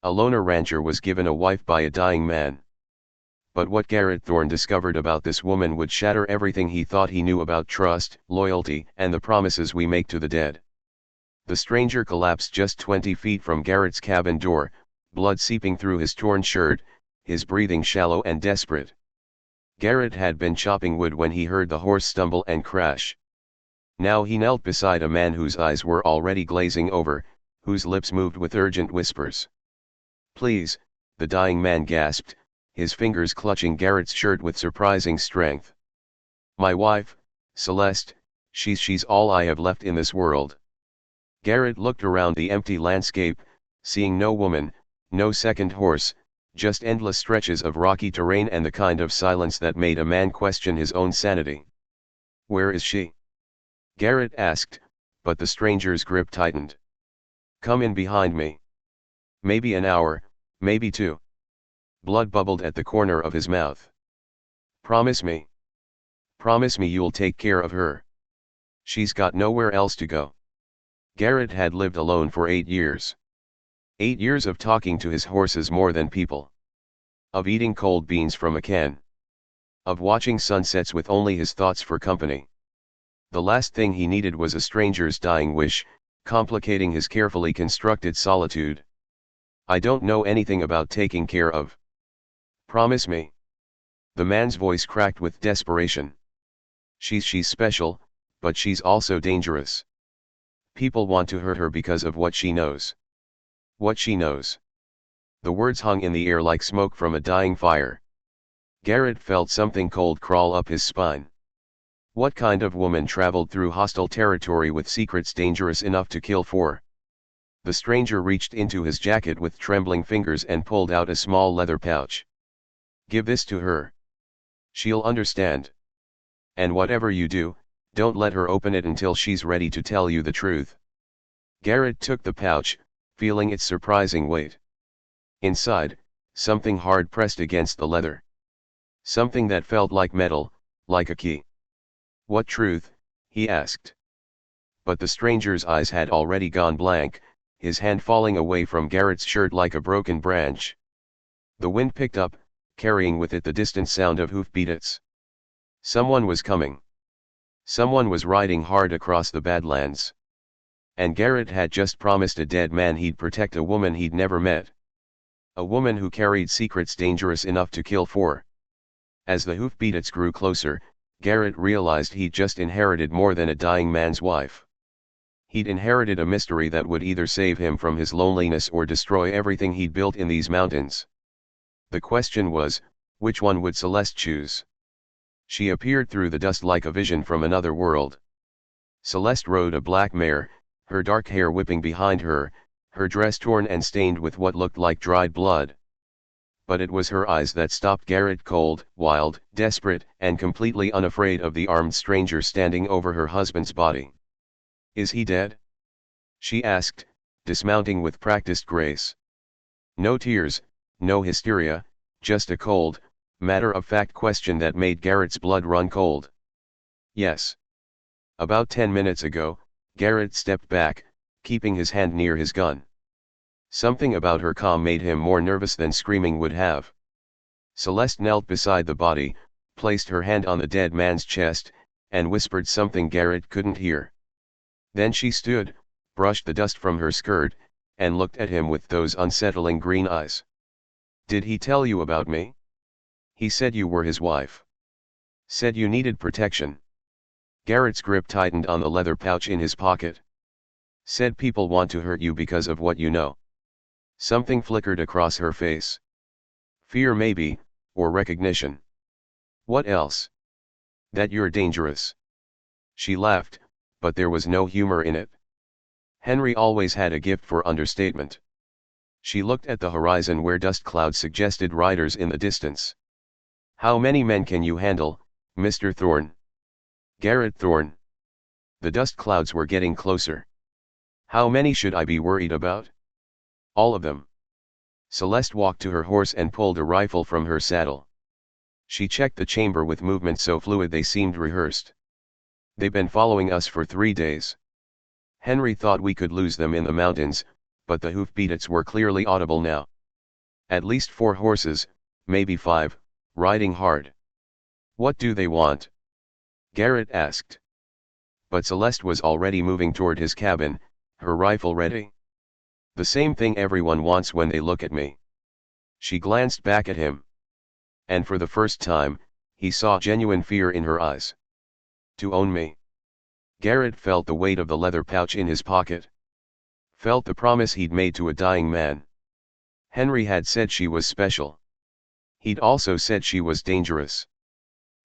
A loner rancher was given a wife by a dying man. But what Garrett Thorne discovered about this woman would shatter everything he thought he knew about trust, loyalty, and the promises we make to the dead. The stranger collapsed just 20 feet from Garrett's cabin door, blood seeping through his torn shirt, his breathing shallow and desperate. Garrett had been chopping wood when he heard the horse stumble and crash. Now he knelt beside a man whose eyes were already glazing over, whose lips moved with urgent whispers. "Please," the dying man gasped, his fingers clutching Garrett's shirt with surprising strength. "My wife, Celeste, she's all I have left in this world." Garrett looked around the empty landscape, seeing no woman, no second horse, just endless stretches of rocky terrain and the kind of silence that made a man question his own sanity. "Where is she?" Garrett asked, but the stranger's grip tightened. "Come in behind me. Maybe an hour, maybe two." Blood bubbled at the corner of his mouth. "Promise me. Promise me you'll take care of her. She's got nowhere else to go." Garrett had lived alone for 8 years. 8 years of talking to his horses more than people. Of eating cold beans from a can. Of watching sunsets with only his thoughts for company. The last thing he needed was a stranger's dying wish, complicating his carefully constructed solitude. "I don't know anything about taking care of." "Promise me." The man's voice cracked with desperation. She's special, but she's also dangerous. People want to hurt her because of what she knows." "What she knows?" The words hung in the air like smoke from a dying fire. Garrett felt something cold crawl up his spine. What kind of woman traveled through hostile territory with secrets dangerous enough to kill for? The stranger reached into his jacket with trembling fingers and pulled out a small leather pouch. "Give this to her. She'll understand. And whatever you do, don't let her open it until she's ready to tell you the truth." Garrett took the pouch, feeling its surprising weight. Inside, something hard pressed against the leather. Something that felt like metal, like a key. "What truth?" he asked. But the stranger's eyes had already gone blank, his hand falling away from Garrett's shirt like a broken branch. The wind picked up, carrying with it the distant sound of hoofbeats. Someone was coming. Someone was riding hard across the Badlands. And Garrett had just promised a dead man he'd protect a woman he'd never met. A woman who carried secrets dangerous enough to kill for. As the hoofbeats grew closer, Garrett realized he'd just inherited more than a dying man's wife. He'd inherited a mystery that would either save him from his loneliness or destroy everything he'd built in these mountains. The question was, which one would Celeste choose? She appeared through the dust like a vision from another world. Celeste rode a black mare, her dark hair whipping behind her, her dress torn and stained with what looked like dried blood. But it was her eyes that stopped Garrett, cold, wild, desperate, and completely unafraid of the armed stranger standing over her husband's body. "Is he dead?" she asked, dismounting with practiced grace. No tears, no hysteria, just a cold, matter-of-fact question that made Garrett's blood run cold. "Yes. About 10 minutes ago." Garrett stepped back, keeping his hand near his gun. Something about her calm made him more nervous than screaming would have. Celeste knelt beside the body, placed her hand on the dead man's chest, and whispered something Garrett couldn't hear. Then she stood, brushed the dust from her skirt, and looked at him with those unsettling green eyes. "Did he tell you about me?" "He said you were his wife. Said you needed protection." Garrett's grip tightened on the leather pouch in his pocket. "Said people want to hurt you because of what you know." Something flickered across her face. "Fear maybe, or recognition." "What else?" "That you're dangerous." She laughed, but there was no humor in it. Henry always had a gift for understatement. She looked at the horizon where dust clouds suggested riders in the distance. "How many men can you handle, Mr. Thorne?" "Garrett Thorne." The dust clouds were getting closer. "How many should I be worried about?" "All of them." Celeste walked to her horse and pulled a rifle from her saddle. She checked the chamber with movements so fluid they seemed rehearsed. "They've been following us for 3 days. Henry thought we could lose them in the mountains, but the hoofbeats were clearly audible now." At least 4 horses, maybe 5, riding hard. What do they want? Garrett asked. But Celeste was already moving toward his cabin, her rifle ready. The same thing everyone wants when they look at me. She glanced back at him. And for the first time, he saw genuine fear in her eyes. To own me. Garrett felt the weight of the leather pouch in his pocket. Felt the promise he'd made to a dying man. Henry had said she was special. He'd also said she was dangerous.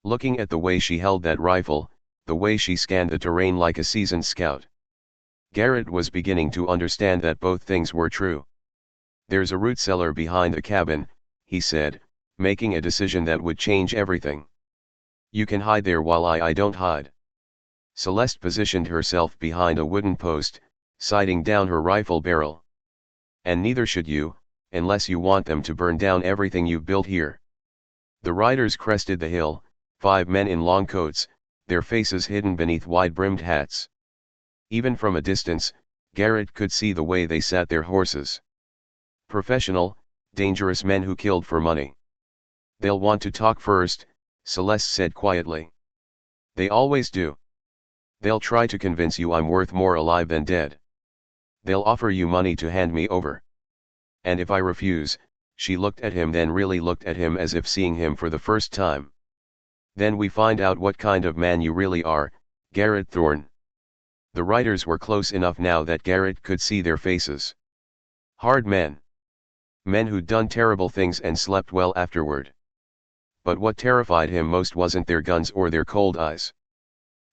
Looking at the way she held that rifle, the way she scanned the terrain like a seasoned scout, Garrett was beginning to understand that both things were true. There's a root cellar behind the cabin, he said, making a decision that would change everything. You can hide there while I don't hide. Celeste positioned herself behind a wooden post, sighting down her rifle barrel. And neither should you, unless you want them to burn down everything you've built here. The riders crested the hill, 5 men in long coats, their faces hidden beneath wide-brimmed hats. Even from a distance, Garrett could see the way they sat their horses. Professional, dangerous men who killed for money. They'll want to talk first, Celeste said quietly. They always do. They'll try to convince you I'm worth more alive than dead. They'll offer you money to hand me over. And if I refuse, she looked at him, then really looked at him as if seeing him for the first time. Then we find out what kind of man you really are, Garrett Thorne. The riders were close enough now that Garrett could see their faces. Hard men. Men who'd done terrible things and slept well afterward. But what terrified him most wasn't their guns or their cold eyes.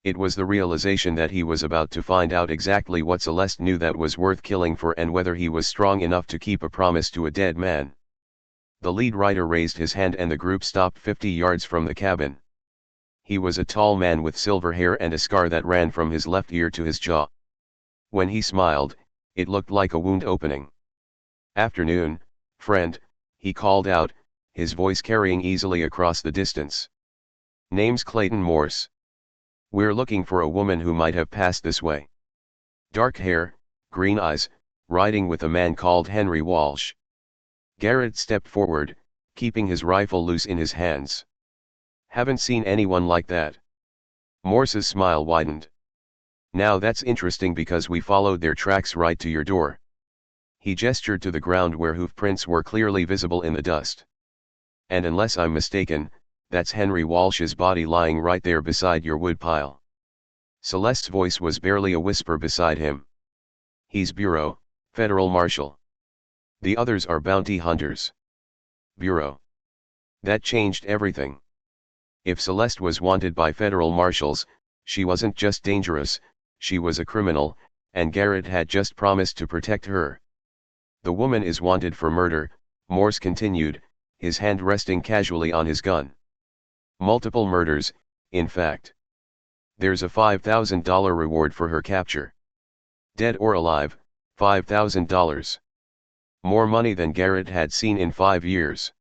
It was the realization that he was about to find out exactly what Celeste knew that was worth killing for, and whether he was strong enough to keep a promise to a dead man. The lead rider raised his hand and the group stopped 50 yards from the cabin. He was a tall man with silver hair and a scar that ran from his left ear to his jaw. When he smiled, it looked like a wound opening. "Afternoon, friend," he called out, his voice carrying easily across the distance. "Name's Clayton Morse. We're looking for a woman who might have passed this way. Dark hair, green eyes, riding with a man called Henry Walsh." Garrett stepped forward, keeping his rifle loose in his hands. "Haven't seen anyone like that." Morse's smile widened. "Now that's interesting because we followed their tracks right to your door." He gestured to the ground where hoof prints were clearly visible in the dust. "And unless I'm mistaken, that's Henry Walsh's body lying right there beside your woodpile." Celeste's voice was barely a whisper beside him. "He's Bureau, Federal Marshal. The others are bounty hunters." Bureau. That changed everything. If Celeste was wanted by federal marshals, she wasn't just dangerous, she was a criminal, and Garrett had just promised to protect her. "The woman is wanted for murder," Morse continued, his hand resting casually on his gun. "Multiple murders, in fact. There's a $5,000 reward for her capture. Dead or alive, $5,000. More money than Garrett had seen in 5 years.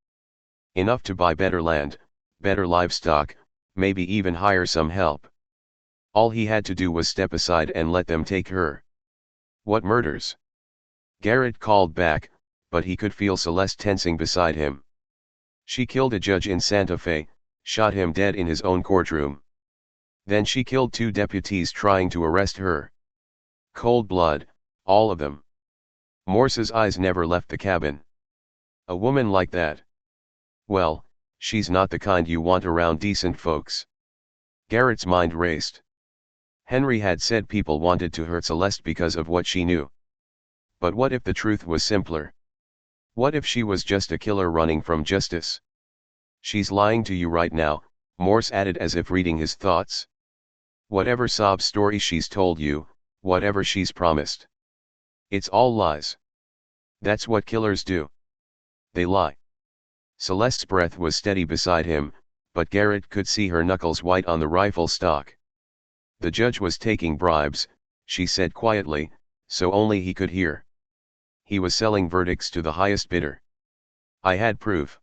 Enough to buy better land, better livestock, maybe even hire some help. All he had to do was step aside and let them take her." "What murders?" Garrett called back, but he could feel Celeste tensing beside him. "She killed a judge in Santa Fe, shot him dead in his own courtroom. Then she killed 2 deputies trying to arrest her. Cold blood, all of them." Morse's eyes never left the cabin. "A woman like that? Well, she's not the kind you want around decent folks." Garrett's mind raced. Henry had said people wanted to hurt Celeste because of what she knew. But what if the truth was simpler? What if she was just a killer running from justice? "She's lying to you right now," Morse added as if reading his thoughts. "Whatever sob story she's told you, whatever she's promised. It's all lies. That's what killers do. They lie." Celeste's breath was steady beside him, but Garrett could see her knuckles white on the rifle stock. "The judge was taking bribes," she said quietly, so only he could hear. "He was selling verdicts to the highest bidder. I had proof."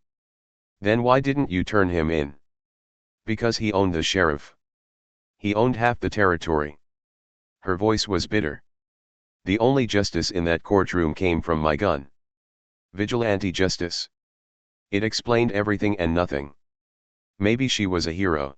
"Then why didn't you turn him in?" "Because he owned the sheriff. He owned half the territory." Her voice was bitter. "The only justice in that courtroom came from my gun. Vigilante justice. It explained everything and nothing. Maybe she was a hero.